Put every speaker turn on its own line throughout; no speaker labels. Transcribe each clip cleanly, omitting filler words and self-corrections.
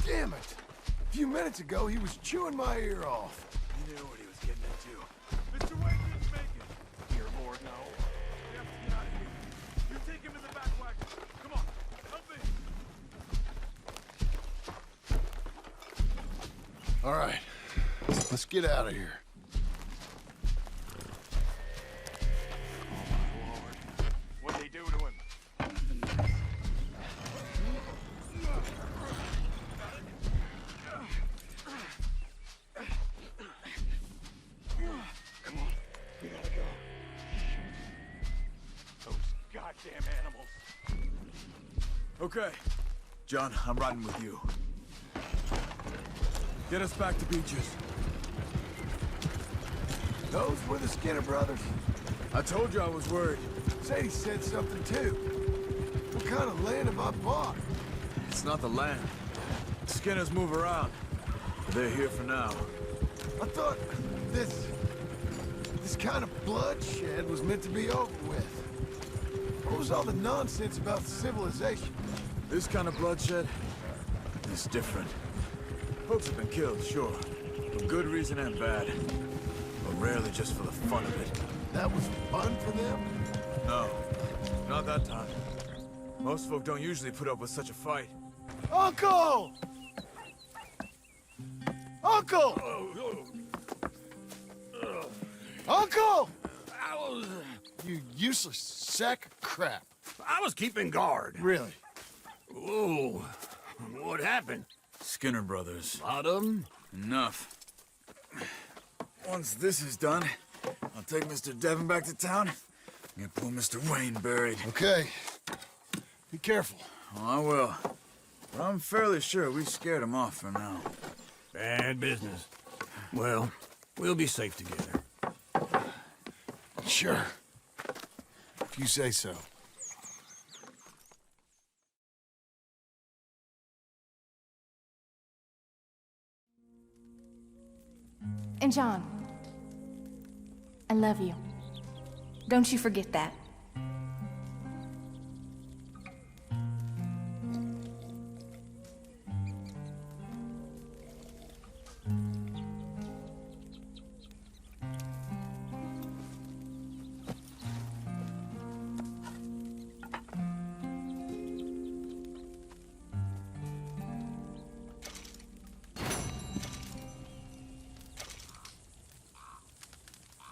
Damn it! A few minutes ago, he was chewing my ear off.
He knew what he was getting into. Mr. Wayne didn't make it. Dear Lord, no. We have to get out of here. You take him in the back wagon. Come on, help me.
All right, let's get out of here.
What'd they do to him? Come on, we gotta go. Those goddamn animals.
Okay. John, I'm riding with you. Get us back to Beaches.
Those were the Skinner brothers.
I told you I was worried.
Sadie said something too. What kind of land have I bought?
It's not the land. Skinners move around. They're here for now.
I thought this kind of bloodshed was meant to be over with. What was all the nonsense about civilization?
This kind of bloodshed is different. Folks have been killed, sure. For good reason and bad. But rarely just for the fun of it.
That was fun for them?
No, not that time. Most folk don't usually put up with such a fight.
Uncle! Uncle! Uncle! You useless sack of crap.
I was keeping guard.
Really?
Whoa. What happened?
Skinner brothers.
A lot of them?
Enough. Once this is done, I'll take Mr. Devon back to town and get poor Mr. Wayne buried.
Okay. Be careful.
Oh, I will. But I'm fairly sure we scared him off for now.
Bad business. Well, we'll be safe together.
Sure. If you say so.
And John, I love you. Don't you forget that.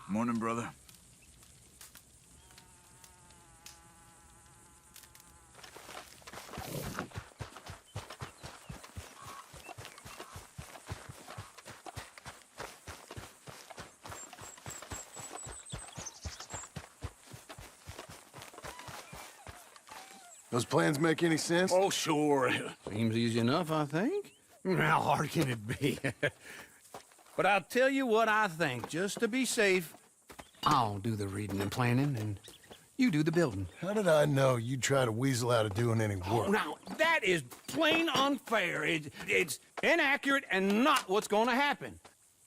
Morning, brother.
Those plans make any sense?
Oh, sure. Seems easy enough, I think. How hard can it be? But I'll tell you what I think. Just to be safe, I'll do the reading and planning, and you do the building.
How did I know you'd try to weasel out of doing any work?
Now, that is plain unfair. It's inaccurate and not what's going to happen.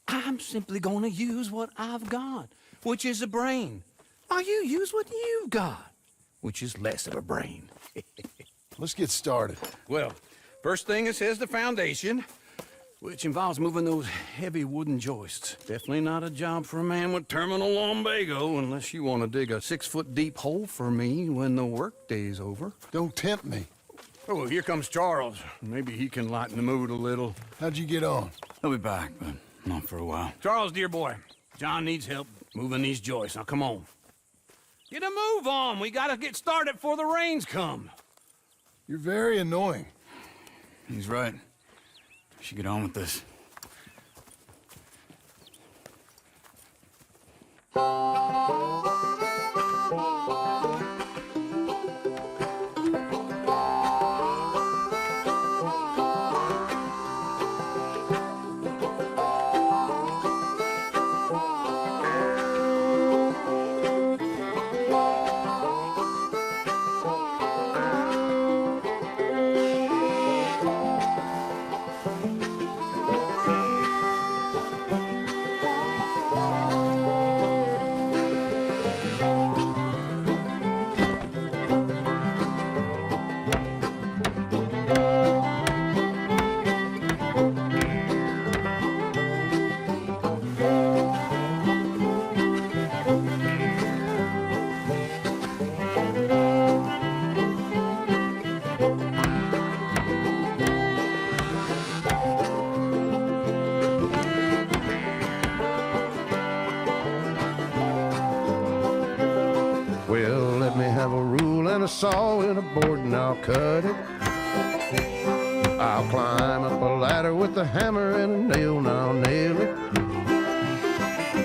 I'm simply going to use what I've got, which is a brain. While you use what you've got, which is less of a brain.
Let's get started.
Well, first thing it says the foundation, which involves moving those heavy wooden joists. Definitely not a job for a man with terminal lumbago, unless you want to dig a 6-foot deep hole for me when the workday's over.
Don't tempt me.
Oh, here comes Charles. Maybe he can lighten the mood a little.
How'd you get on?
He'll be back, but not for a while.
Charles, dear boy, John needs help moving these joists. Now, come on. Get a move on. We gotta get started before the rains come.
You're very annoying.
He's right. We should get on with this.
and a saw and a board and I'll cut it. I'll climb up a ladder with a hammer and a nail and I'll nail it.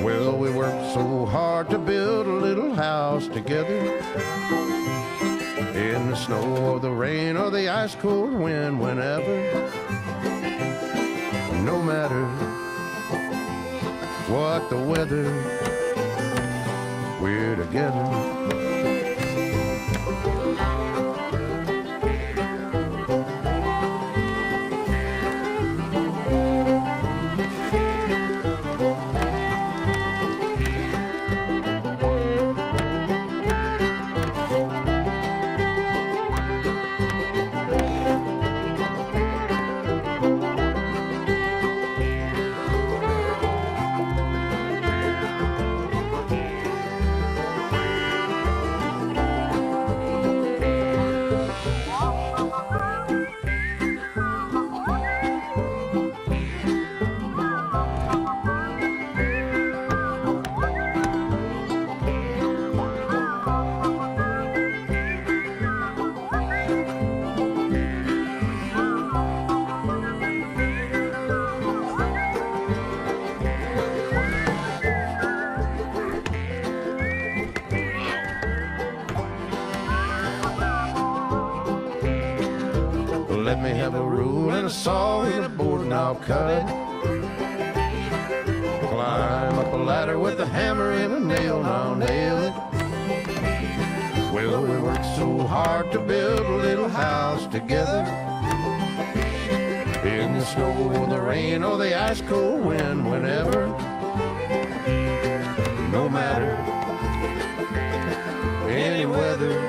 Well, we worked so hard to build a little house together. In the snow or the rain or the ice cold wind, whenever. No matter what the weather, we're together. Let me have a rule and a saw and a board and I'll cut. Climb up a ladder with a hammer and a nail and I'll nail it. Well, we worked so hard to build a little house together. In the snow or the rain or the ice cold wind, whenever. No matter any weather,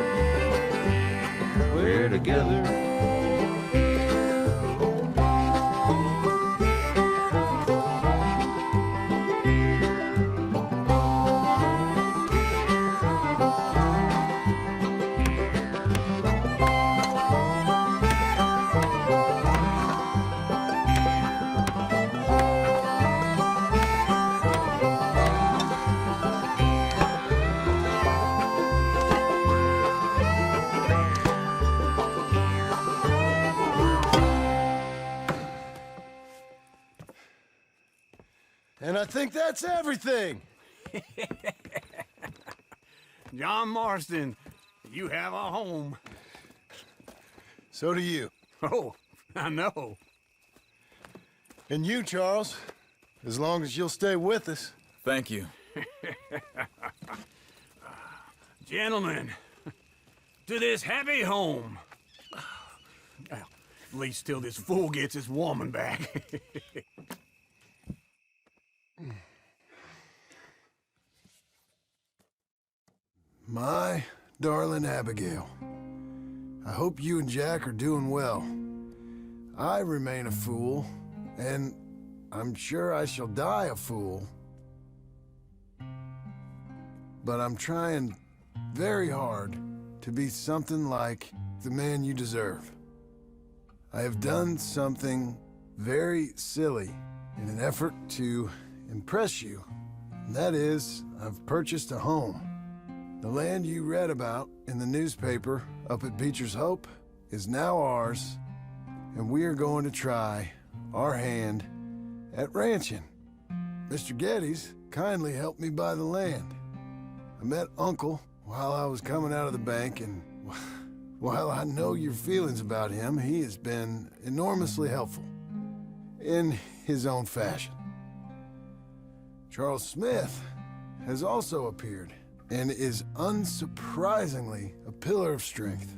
we're together.
And I think that's everything.
John Marston, you have a home.
So do you.
Oh, I know.
And you, Charles, as long as you'll stay with us.
Thank you.
Gentlemen, to this happy home. Well, at least till this fool gets his woman back.
My darling Abigail, I hope you and Jack are doing well. I remain a fool, and I'm sure I shall die a fool. But I'm trying very hard to be something like the man you deserve. I have done something very silly in an effort to impress you. And that is, I've purchased a home. The land you read about in the newspaper up at Beecher's Hope is now ours, and we are going to try our hand at ranching. Mr. Geddes kindly helped me buy the land. I met Uncle while I was coming out of the bank, and while I know your feelings about him, he has been enormously helpful in his own fashion. Charles Smith has also appeared and is unsurprisingly a pillar of strength.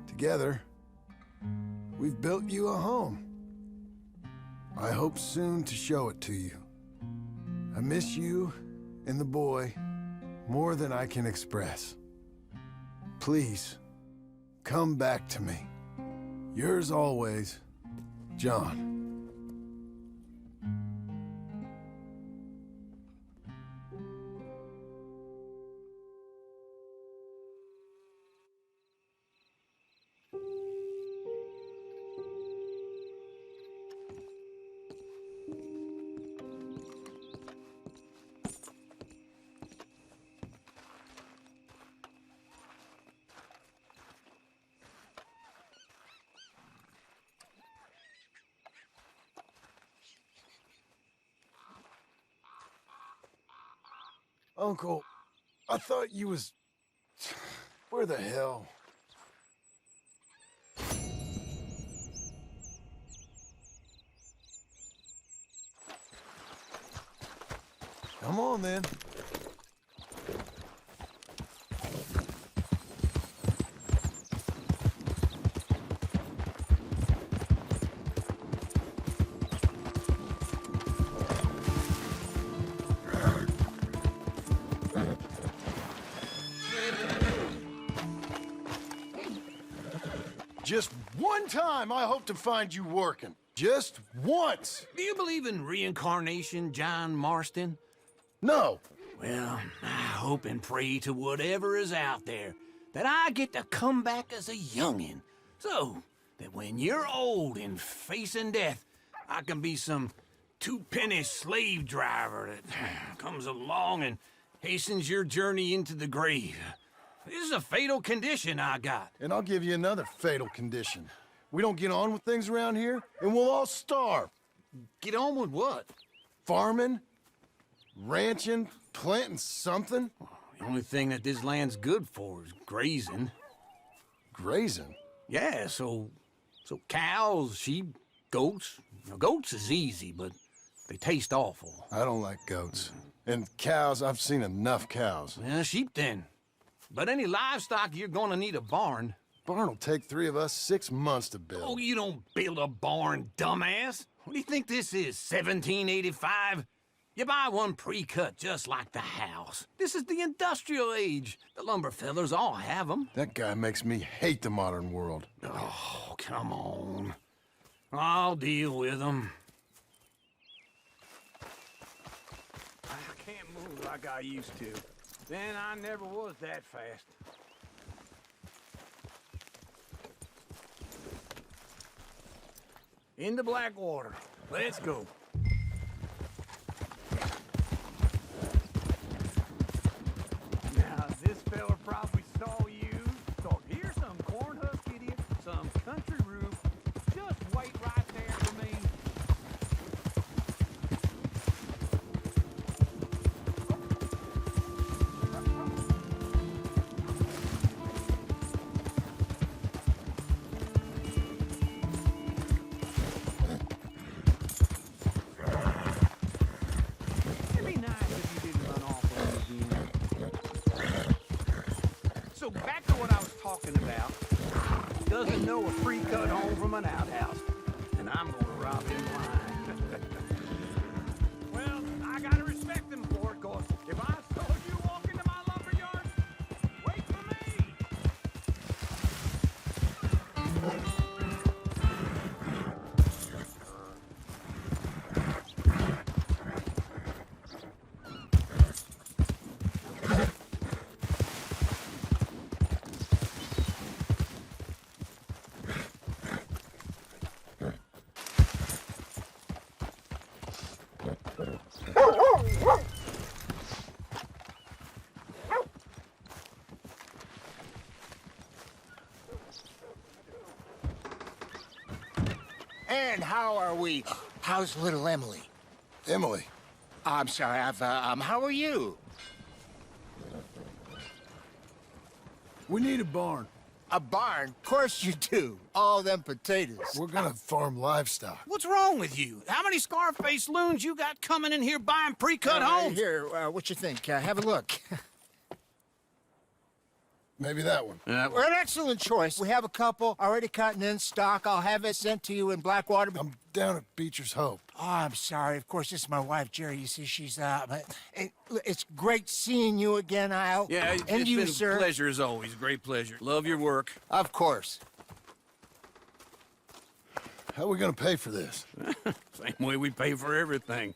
Together, we've built you a home. I hope soon to show it to you. I miss you and the boy more than I can express. Please, come back to me. Yours always, John. Uncle, I thought you was... Where the hell? Come on, then. Just one time I hope to find you working. Just once.
Do you believe in reincarnation, John Marston?
No.
Well, I hope and pray to whatever is out there that I get to come back as a youngin', so that when you're old and facing death, I can be some two-penny slave driver that comes along and hastens your journey into the grave. This is a fatal condition I got.
And I'll give you another fatal condition. We don't get on with things around here, and we'll all starve.
Get on with what?
Farming, ranching, planting something.
The only thing that this land's good for is grazing.
Grazing?
Yeah, so cows, sheep, goats. Now, goats is easy, but they taste awful.
I don't like goats. And cows, I've seen enough cows.
Yeah, sheep then. But any livestock, you're gonna need a barn.
Barn will take 3 of us 6 months to build.
Oh, you don't build a barn, dumbass. What do you think this is, 1785? You buy one pre-cut just like the house. This is the industrial age. The lumber fellers all have them.
That guy makes me hate the modern world.
Oh, come on. I'll deal with them. I can't move like I used to. Then I never was that fast. Into Blackwater. Let's go. Now, this fella probably saw you. Thought, here's some corn husk idiot, some country roof. Just wait right there for me. It'd be nice if you didn't run off on me again. So back to what I was talking about. Doesn't know a pre-cut home from an outhouse. And I'm gonna rob him blind. Well, I gotta respect him for it, 'cause if I saw you walk into my lumber yard, wait for me!
And how are we? How's little Emily?
Emily,
I'm sorry, how are you?
we need a barn.
A barn? Of course you do. All them potatoes.
We're gonna farm livestock.
What's wrong with you? How many Scarface loons you got coming in here buying pre-cut homes?
Here, what you think? Have a look.
Maybe that one.
We're an excellent choice. We have a couple already cut and in stock. I'll have it sent to you in Blackwater.
I'm down at Beecher's Hope.
Oh, I'm sorry. Of course, this is my wife, Jerry. You see, she's it's great seeing you again, Al.
Yeah,
and
it's
you,
been
sir.
a pleasure as always. Great pleasure. Love your work.
Of course.
How are we gonna pay for this?
Same way we pay for everything.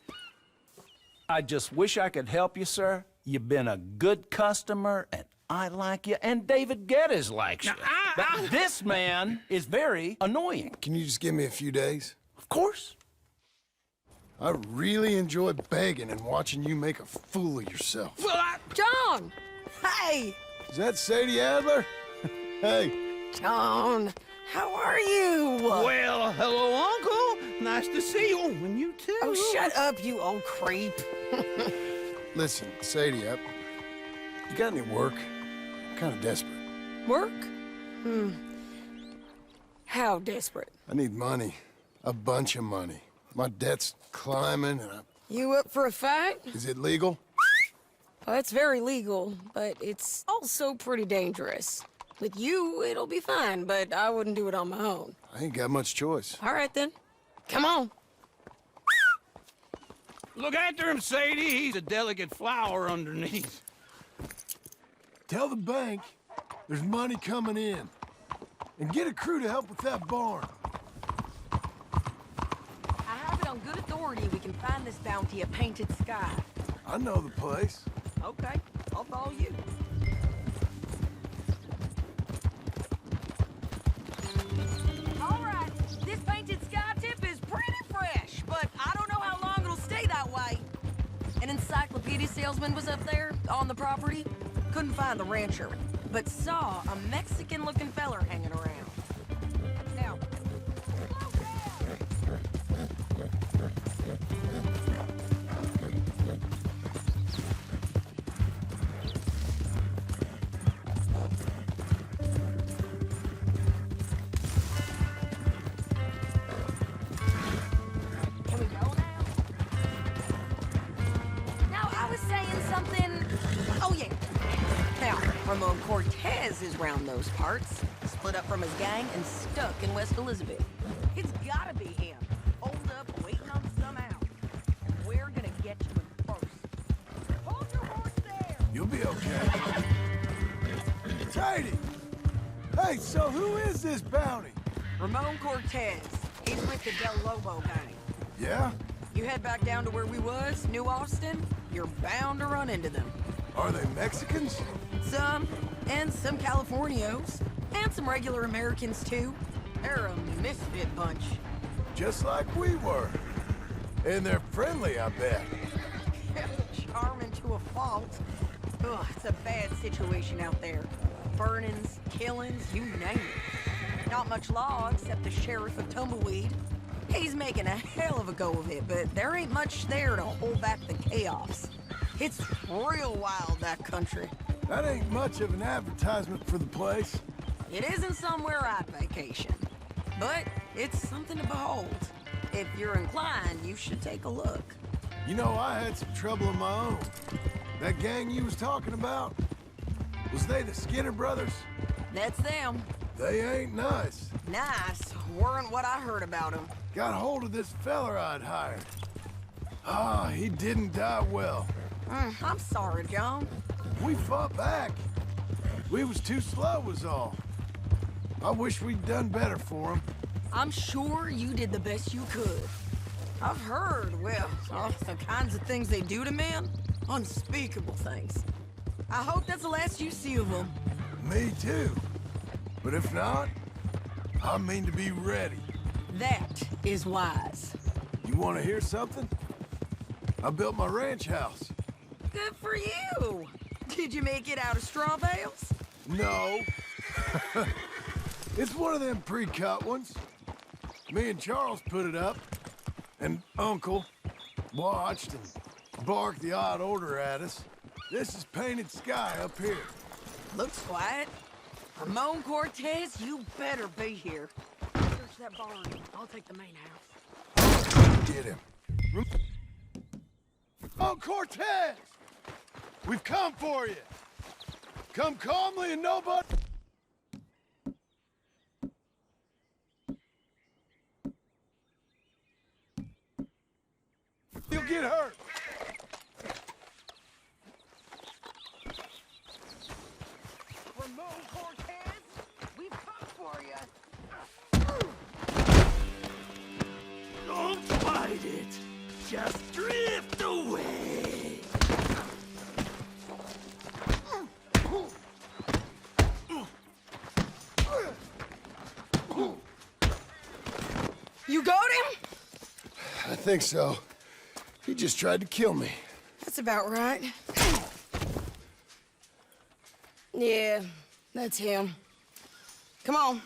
I just wish I could help you, sir. You've been a good customer, and I like you, and David Geddes likes you. But this man is very annoying.
Can you just give me a few days?
Of course.
I really enjoy begging and watching you make a fool of yourself.
Well,
John! Hey!
Is that Sadie Adler? Hey,
John, how are you?
well, hello, Uncle. Nice to see you. And you too.
Oh, shut up, you old creep.
Listen, Sadie, you got any work? I'm kind of desperate.
Work? How desperate?
I need money. A bunch of money. My debt's climbing and
You up for a fight?
Is it legal?
Well, it's very legal, but it's also pretty dangerous. With you, it'll be fine, but I wouldn't do it on my own.
I ain't got much choice.
All right, then. Come on.
Look after him, Sadie. He's a delicate flower underneath.
Tell the bank there's money coming in. And get a crew to help with that barn.
I have it on good authority we can find this bounty at Painted Sky.
I know the place.
Okay, I'll follow you. All right, this Painted Sky tip is pretty fresh, but I don't know how long it'll stay that way. An encyclopedia salesman was up there on the property. Couldn't find the rancher, but saw a Mexican-looking feller hanging around. Now, slow down! Can we go now? Now, I was saying something... Oh, yeah. Now, Ramon Cortez is round those parts. Split up from his gang and stuck in West Elizabeth. It's gotta be him. Holed up, waiting on some out. And we're gonna get to him first. Hold your horse there!
You'll be okay. Sadie! Hey, so who is this bounty?
Ramon Cortez. He's with the Del Lobo gang.
Yeah?
You head back down to where we was, New Austin, you're bound to run into them.
Are they Mexicans?
Some, and some Californios, and some regular Americans too. They're a misfit bunch.
Just like we were. And they're friendly, I bet.
Charming to a fault. Ugh, it's a bad situation out there. Burnings, killings, you name it. Not much law except the sheriff of Tumbleweed. He's making a hell of a go of it, but there ain't much there to hold back the chaos. It's real wild, that country.
That ain't much of an advertisement for the place.
It isn't somewhere I'd vacation, but it's something to behold. If you're inclined, you should take a look.
You know, I had some trouble of my own. That gang you was talking about, was they the Skinner brothers?
That's them.
They ain't nice.
Nice weren't what I heard about them.
Got hold of this feller I'd hired. Ah, he didn't die well.
I'm sorry, John.
We fought back. We was too slow was all. I wish we'd done better for him.
I'm sure you did the best you could. I've heard, well, all the kinds of things they do to men. Unspeakable things. I hope that's the last you see of them.
Me too. But if not, I mean to be ready.
That is wise.
You want to hear something? I built my ranch house.
Good for you. Did you make it out of straw bales?
No. It's one of them pre-cut ones. Me and Charles put it up, and Uncle watched and barked the odd order at us. This is Painted Sky up here.
Looks quiet. Ramon Cortez, you better be here. Search that barn. I'll take the main house.
Get him. Oh, Cortez! We've come for you. Come calmly and nobody... You'll get hurt.
Ramon Cortez, we've come for you.
Don't fight it. Just drift away.
You got him?
I think so. He just tried to kill me.
That's about right. Yeah, that's him. Come on.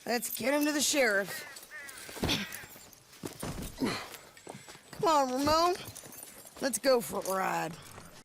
Let's get him to the sheriff. Come on, Ramon. Let's go for a ride.